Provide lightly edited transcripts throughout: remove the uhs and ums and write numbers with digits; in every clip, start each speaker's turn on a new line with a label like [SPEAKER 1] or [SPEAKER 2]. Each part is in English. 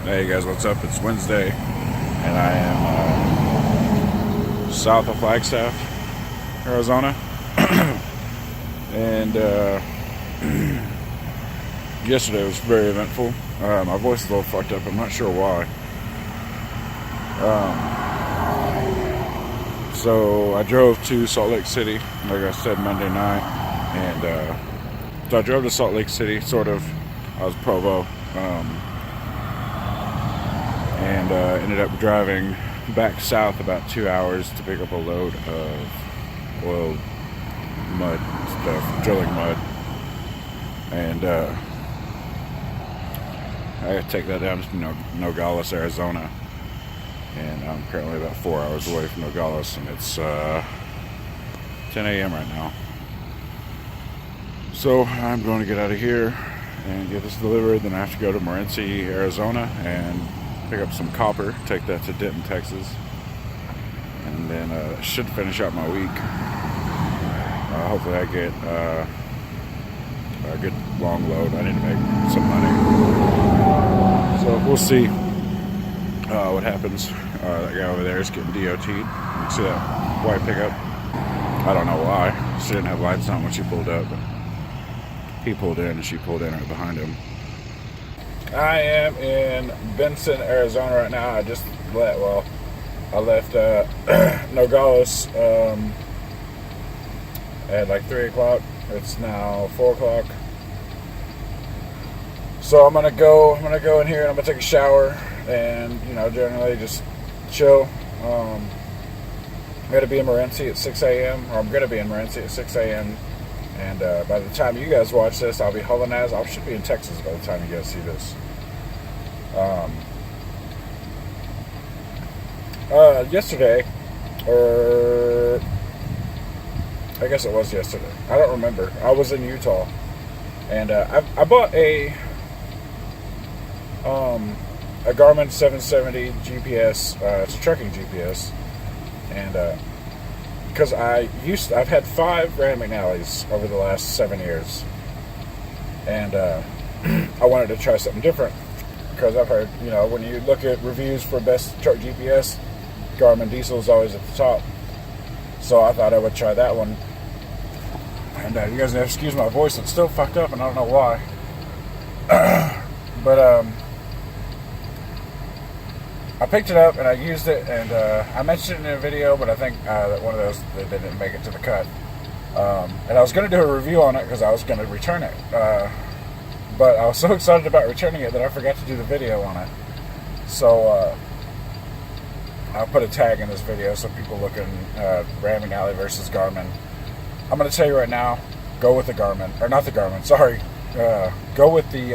[SPEAKER 1] Hey guys, what's up? It's Wednesday, and I am south of Flagstaff, Arizona. And yesterday was very eventful. My voice is a little fucked up. I'm not sure why. So I drove to Salt Lake City, like I said, Monday night, and so I drove to Salt Lake City, sort of. I was Provo. And ended up driving back south about 2 hours to pick up a load of oil mud stuff, drilling mud, and I had to take that down to Nogales, Arizona, and I'm currently about 4 hours away from Nogales, and it's 10 a.m. right now. So I'm going to get out of here and get this delivered. Then I have to go to Morenci, Arizona, and pick up some copper, take that to Denton, Texas, and then should finish out my week. Hopefully I get a good long load. I need to make some money, so we'll see what happens. That guy over there is getting DOT'd. You can see that white pickup. I don't know why. She didn't have lights on when she pulled up, but he pulled in and she pulled in right behind him. I am in Benson, Arizona right now. I left Nogales at like 3 o'clock. It's now 4 o'clock. So I'm gonna go in here and I'm gonna take a shower and generally just chill. I'm gonna be in Morenci at 6 a.m. or I'm gonna be in Morenci at 6 a.m. And by the time you guys watch this, I'll be hauling ass. I should be in Texas by the time you guys see this. Yesterday, or I guess it was yesterday. I don't remember. I was in Utah, and I bought a Garmin 770 GPS. It's a trucking GPS, and because I've had 5 Rand McNallys over the last 7 years, and I wanted to try something different because I've heard, when you look at reviews for best truck GPS, Garmin Diesel is always at the top. So I thought I would try that one. And you guys have to excuse my voice; it's still fucked up, and I don't know why. But I picked it up and I used it, and I mentioned it in a video, but I think that one of those that didn't make it to the cut. And I was going to do a review on it because I was going to return it. But I was so excited about returning it that I forgot to do the video on it. So I'll put a tag in this video so people looking Rand McNally versus Garmin. I'm going to tell you right now, go with the Garmin, or not the Garmin, sorry. Go with the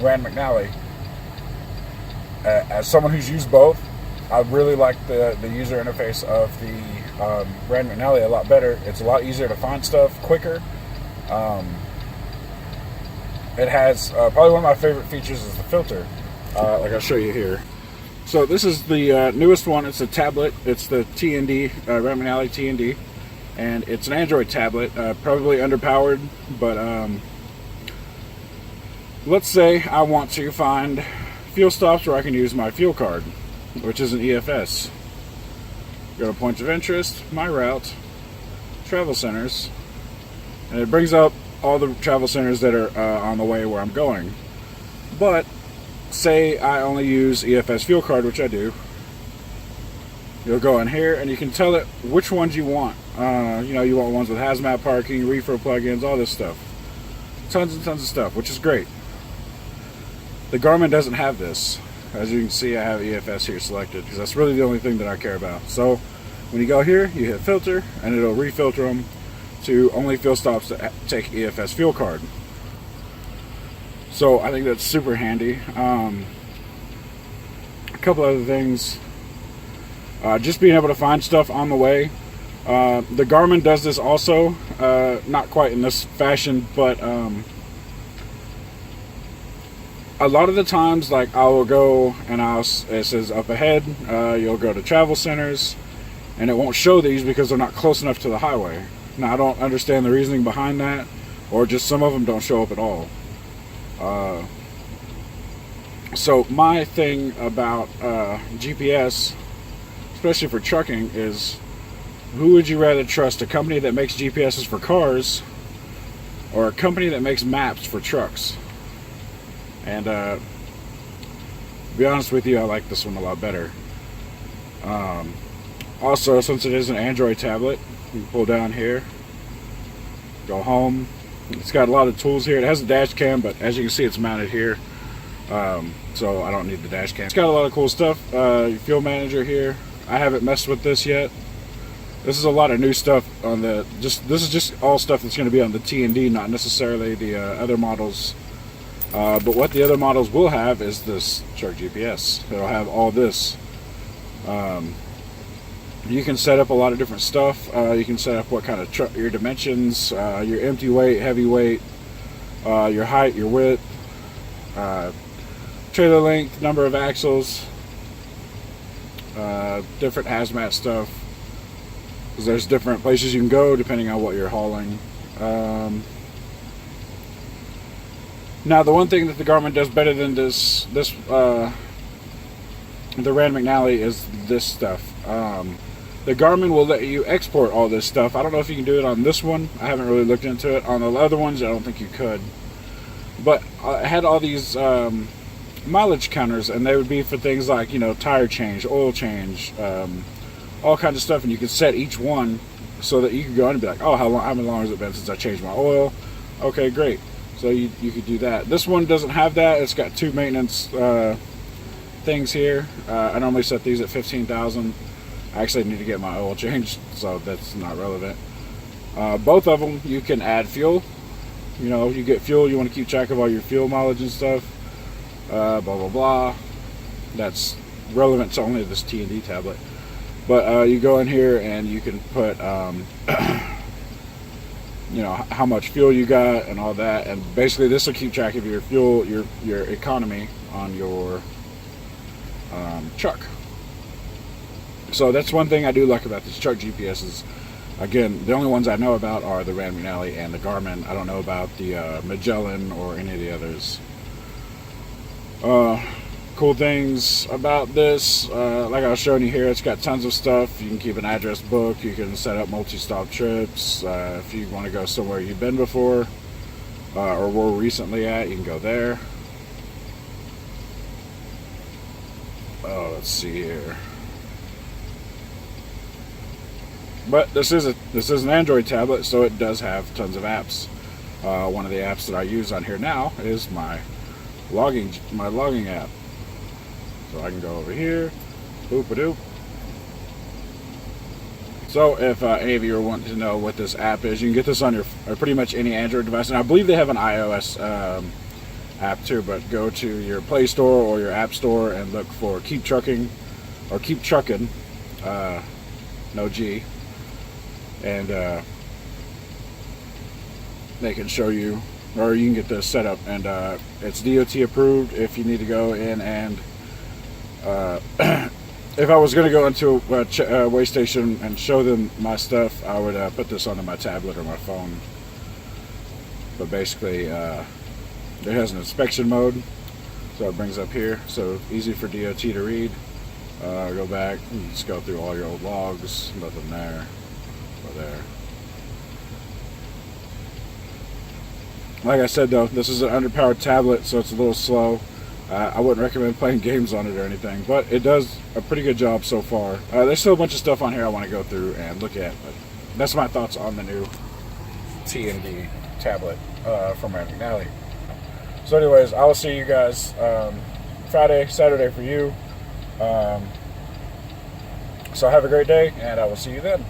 [SPEAKER 1] Rand McNally. As someone who's used both, I really like the user interface of the Rand McNally a lot better. It's a lot easier to find stuff, quicker. It has probably one of my favorite features is the filter. Like I'll show you here. So this is the newest one. It's a tablet. It's the TND, Rand McNally TND, and it's an Android tablet. Probably underpowered, but let's say I want to find fuel stops where I can use my fuel card, which is an EFS. Go to points of interest, my route, travel centers, and it brings up all the travel centers that are on the way where I'm going. But say I only use EFS fuel card, which I do. You'll go in here and you can tell it which ones you want. You want ones with hazmat parking, reefer plugins, all this stuff. Tons and tons of stuff, which is great. The Garmin doesn't have this. As you can see, I have EFS here selected because that's really the only thing that I care about. So when you go here, you hit filter and it'll refilter them to only fuel stops that take EFS fuel card. So I think that's super handy. A couple other things. Just being able to find stuff on the way. The Garmin does this also. Not quite in this fashion, but a lot of the times, like I will go and it says up ahead, you'll go to travel centers, and it won't show these because they're not close enough to the highway. Now I don't understand the reasoning behind that, or just some of them don't show up at all. So my thing about GPS, especially for trucking, is who would you rather trust? A company that makes GPSs for cars or a company that makes maps for trucks? And to be honest with you, I like this one a lot better. Also, since it is an Android tablet, you can pull down here, go home. It's got a lot of tools here. It has a dash cam, but as you can see, it's mounted here. So I don't need the dash cam. It's got a lot of cool stuff. Your fuel manager here. I haven't messed with this yet. This is a lot of new stuff on the. This is just all stuff that's going to be on the T&D, not necessarily the other models. But what the other models will have is this truck GPS. It'll have all this. You can set up a lot of different stuff. You can set up what kind of truck, your dimensions, your empty weight, heavy weight, your height, your width, trailer length, number of axles, different hazmat stuff. Because there's different places you can go depending on what you're hauling. Now, the one thing that the Garmin does better than the Rand McNally is this stuff. The Garmin will let you export all this stuff. I don't know if you can do it on this one. I haven't really looked into it. On the other ones, I don't think you could. But I had all these mileage counters, and they would be for things like, tire change, oil change, all kinds of stuff. And you could set each one so that you could go in and be like, oh, how many long has it been since I changed my oil? Okay, great. So you could do that. This one doesn't have that. It's got two maintenance things here. I normally set these at 15,000. I actually need to get my oil changed, so that's not relevant. Both of them, you can add fuel. You get fuel, you want to keep track of all your fuel mileage and stuff. Blah, blah, blah. That's relevant to only this T&D tablet. But you go in here and you can put, how much fuel you got and all that. And basically this will keep track of your fuel, your economy on your truck. So that's one thing I do like about these truck GPSs. Again, the only ones I know about are the Rand McNally and the Garmin. I don't know about the Magellan or any of the others. Cool things about this, like I was showing you here, it's got tons of stuff. You can keep an address book. You can set up multi-stop trips. If you want to go somewhere you've been before or were recently at, you can go there. Oh, let's see here. But this is an Android tablet, so it does have tons of apps. One of the apps that I use on here now is my logging app. So I can go over here, boop-a-doop. So if any of you are wanting to know what this app is, you can get this on your pretty much any Android device. And I believe they have an iOS app too, but go to your Play Store or your App Store and look for Keep Trucking or Keep Truckin', no G. And they can show you, or you can get this set up, and it's DOT approved. If you need to go in and if I was going to go into a weigh station and show them my stuff, I would put this onto my tablet or my phone. But basically it has an inspection mode, so it brings up here, so easy for DOT to read. Go back and just go through all your old logs. Nothing there. Go there. Like I said though, this is an underpowered tablet, so it's a little slow. I wouldn't recommend playing games on it or anything, but it does a pretty good job so far. There's still a bunch of stuff on here I want to go through and look at, but that's my thoughts on the new T&D tablet from Rand McNally. So anyways, I will see you guys Friday, Saturday for you. So have a great day, and I will see you then.